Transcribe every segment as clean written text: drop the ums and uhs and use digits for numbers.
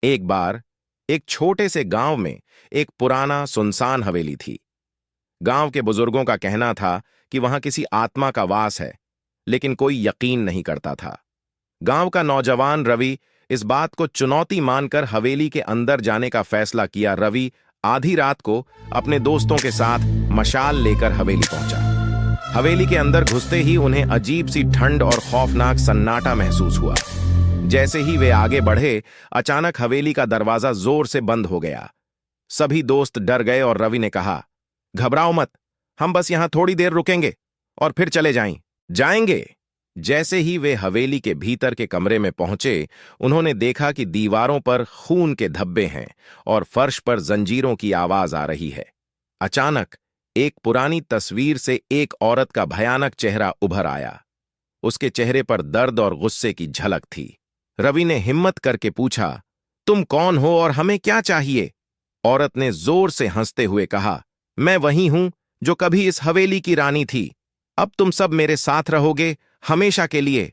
एक बार एक छोटे से गांव में एक पुराना सुनसान हवेली थी। गांव के बुजुर्गों का कहना था कि वहां किसी आत्मा का वास है, लेकिन कोई यकीन नहीं करता था। गांव का नौजवान रवि इस बात को चुनौती मानकर हवेली के अंदर जाने का फैसला किया। रवि आधी रात को अपने दोस्तों के साथ मशाल लेकर हवेली पहुंचा। हवेली के अंदर घुसते ही उन्हें अजीब सी ठंड और खौफनाक सन्नाटा महसूस हुआ। जैसे ही वे आगे बढ़े, अचानक हवेली का दरवाजा जोर से बंद हो गया। सभी दोस्त डर गए और रवि ने कहा, घबराओ मत, हम बस यहां थोड़ी देर रुकेंगे और फिर चले जाएंगे। जैसे ही वे हवेली के भीतर के कमरे में पहुंचे, उन्होंने देखा कि दीवारों पर खून के धब्बे हैं और फर्श पर जंजीरों की आवाज आ रही है। अचानक एक पुरानी तस्वीर से एक औरत का भयानक चेहरा उभर आया। उसके चेहरे पर दर्द और गुस्से की झलक थी। रवि ने हिम्मत करके पूछा, तुम कौन हो और हमें क्या चाहिए? औरत ने जोर से हंसते हुए कहा, मैं वही हूं जो कभी इस हवेली की रानी थी। अब तुम सब मेरे साथ रहोगे, हमेशा के लिए।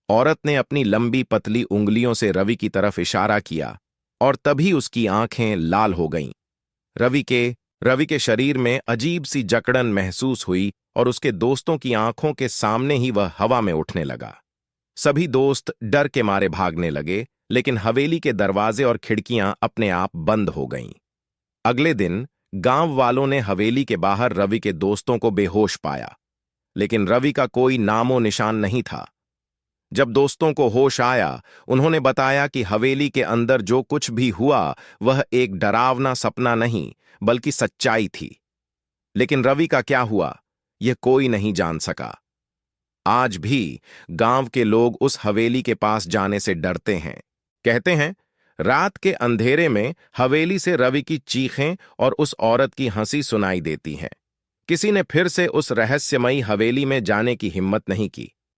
औरत ने अपनी लंबी पतली उंगलियों से रवि की तरफ इशारा किया और तभी उसकी आंखें लाल हो गईं। रवि के शरीर में अजीब सी जकड़न महसूस हुई और उसके दोस्तों की आंखों के सामने ही वह हवा में उठने लगा। सभी दोस्त डर के मारे भागने लगे, लेकिन हवेली के दरवाजे और खिड़कियां अपने आप बंद हो गईं। अगले दिन गांव वालों ने हवेली के बाहर रवि के दोस्तों को बेहोश पाया, लेकिन रवि का कोई नामो निशान नहीं था। जब दोस्तों को होश आया, उन्होंने बताया कि हवेली के अंदर जो कुछ भी हुआ वह एक डरावना सपना नहीं, बल्कि सच्चाई थी। लेकिन रवि का क्या हुआ, यह कोई नहीं जान सका। आज भी गांव के लोग उस हवेली के पास जाने से डरते हैं। कहते हैं, रात के अंधेरे में हवेली से रवि की चीखें और उस औरत की हंसी सुनाई देती हैं। किसी ने फिर से उस रहस्यमयी हवेली में जाने की हिम्मत नहीं की।